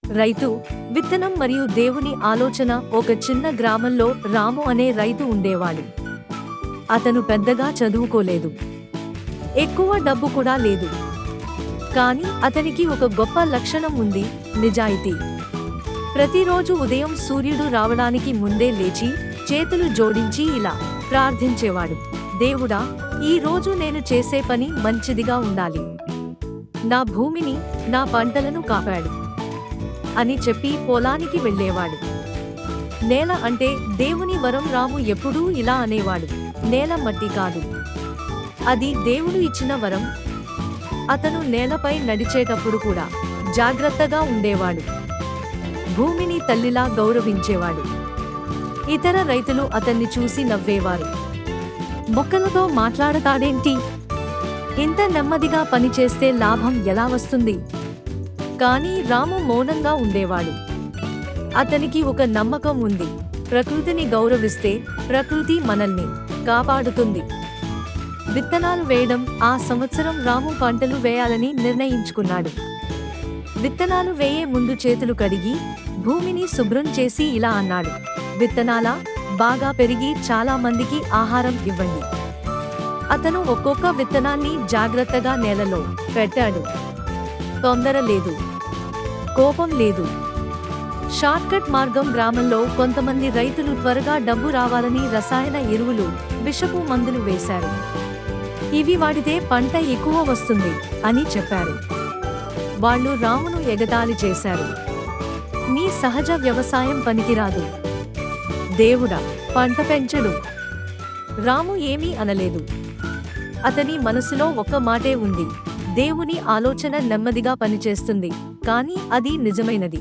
రైతు, విత్తనం మరియు దేవుని ఆలోచన. ఒక చిన్న గ్రామంలో రాము అనే రైతు ఉండేవాడు. అతను పెద్దగా చదువుకోలేదు, ఎక్కువ డబ్బు కూడా లేదు. కానీ అతనికి ఒక గొప్ప లక్షణం ఉంది: నిజాయితీ. ప్రతిరోజు ఉదయం సూర్యుడు రావడానికి ముందే లేచి చేతులు జోడించి ఇలా ప్రార్థించేవాడు: దేవుడా, ఈ రోజు నేను చేసే పని మంచిదిగా ఉండాలి, నా భూమిని, నా పంటలను కాపాడు అని చెప్పి పొలానికి వెళ్ళేవాడు. నేల అంటే దేవుని వరం. రాము ఎప్పుడూ ఇలా అనేవాడు: నేల మట్టి కాదు, అది దేవుడు ఇచ్చిన వరం. అతను నేలపై నడిచేటప్పుడు కూడా జాగ్రత్తగా ఉండేవాడు, భూమిని తల్లిలా గౌరవించేవాడు. ఇతర రైతులు అతన్ని చూసి నవ్వేవారు: మొక్కలతో మాట్లాడతాడేంటి, ఇంత నెమ్మదిగా పనిచేస్తే లాభం ఎలా వస్తుంది? కానీ రాము మౌనంగా ఉండేవాడు. అతనికి ఒక నమ్మకం ఉంది: ప్రకృతిని గౌరవిస్తే ప్రకృతి మనల్ని కాపాడుతుంది. విత్తనాలు వేయడం. ఆ సంవత్సరం రాము పంటలు వేయాలని నిర్ణయించుకున్నాడు. విత్తనాలు వేయే ముందు చేతులు కడిగి భూమిని శుభ్రం చేసి ఇలా అన్నాడు: విత్తనాలా, బాగా పెరిగి చాలా మందికి ఆహారం ఇవ్వండి. అతను ఒక్కొక్క విత్తనాన్ని జాగ్రత్తగా నేలలో పెట్టాడు. తొందర లేదు, కోపం లేదు. షార్ట్కట్ మార్గం. గ్రామంలో కొంతమంది రైతులు త్వరగా డబ్బు రావాలని రసాయన ఎరువులు, విషపు మందులు వేశారు. ఇవి వాడితే పంట ఎక్కువ వస్తుంది అని చెప్పారు. వాళ్ళు రామును ఎగతాళి చేశారు: నీ సహజ వ్యవసాయం పనికిరాదు, దేవుడా పంట పెంచడు. రాము ఏమీ అనలేదు. అతని మనసులో ఒక్క మాటే ఉంది: దేవుని ఆలోచన నెమ్మదిగా పనిచేస్తుంది, కానీ అది నిజమైనది.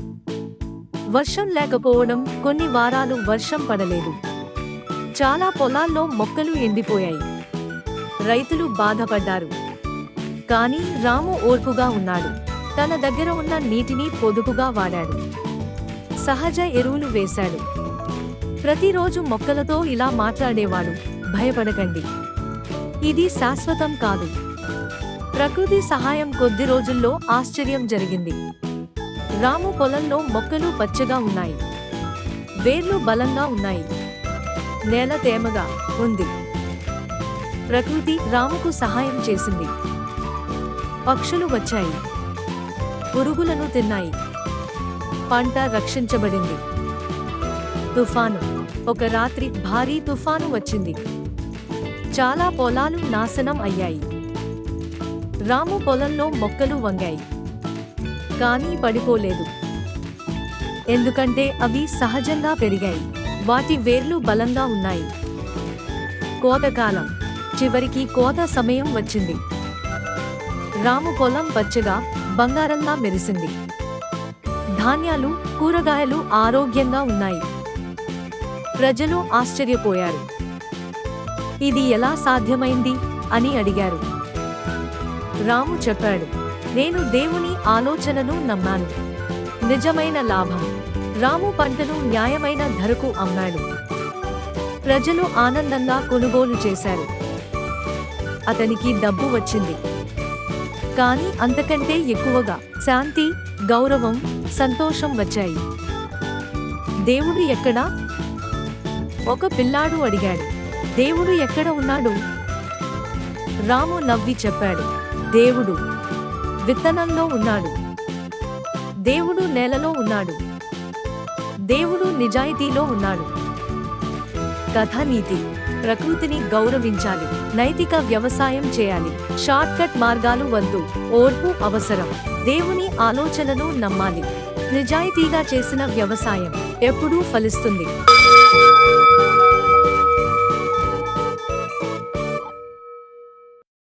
వర్షం లేకపోవడం. కొన్ని వారాలు వర్షం పడలేదు. చాలా పొలాల్లో మొక్కలు ఎండిపోయాయి. రైతులు బాధపడ్డారు. కానీ రాము ఓర్పుగా ఉన్నాడు. తన దగ్గర ఉన్న నీటిని పొదుపుగా వాడాడు. సహజ ఎరువులు వేశాడు. ప్రతిరోజు మొక్కలతో ఇలా మాట్లాడేవాడు: భయపడకండి, ఇది శాశ్వతం కాదు. ప్రకృతి సహాయం. కొద్ది రోజుల్లో ఆశ్చర్యం జరిగింది. రాము పొలంలో మొక్కలు పచ్చగా ఉన్నాయి, వేర్లు బలంగా ఉన్నాయి, నేల తేమగా ఉంది. ప్రకృతి రాముకు సహాయం చేసింది. పక్షులు వచ్చాయి, పురుగులను తిన్నాయి, పంట రక్షించబడింది. తుఫాను. ఒక రాత్రి భారీ తుఫాను వచ్చింది. చాలా పొలాలు నాశనం అయ్యాయి. రాము పొలంలో మొక్కలు వంగాయి, కానీ పడిపోలేదు. ఎందుకంటే అవి సహజంగా పెరిగాయి, వాటి వేర్లు బలంగా ఉన్నాయి. కోతకాలం. చివరికి కోత సమయం వచ్చింది. రాము పొలం పచ్చగా, బంగారంలా మెరిసింది. ధాన్యాలు, కూరగాయలు ఆరోగ్యంగా ఉన్నాయి. ప్రజలు ఆశ్చర్యపోయారు. ఇది ఎలా సాధ్యమైంది అని అడిగారు. రాము చెప్పాడు: నేను దేవుని ఆలోచనను నమ్మాను. నిజమైన లాభం. రాము పంటను న్యాయమైన ధరకు అమ్మాడు. ప్రజలు ఆనందంగా కొనుగోలు చేశారు. అతనికి డబ్బు వచ్చింది. కానీ అంతకంటే ఎక్కువగా శాంతి, గౌరవం, సంతోషం వచ్చాయి. దేవుడు ఎక్కడా? ఒక పిల్లాడు అడిగాడు. దేవుడు ఎక్కడ ఉన్నాడు? రాము నవ్వి చెప్పాడు: దేవుడు విత్తనంలో ఉన్నాడు, దేవుడు నేలలో ఉన్నాడు, దేవుడు నిజాయితీలో ఉన్నాడు. కథానీతి. ప్రకృతిని గౌరవించాలి, నైతిక వ్యవసాయం చేయాలి, షార్ట్కట్ మార్గాలు వద్దు, ఓర్పు అవసరం, దేవుని ఆలోచనను నమ్మాలి. నిజాయితీగా చేసిన వ్యవసాయం ఎప్పుడూ ఫలిస్తుంది.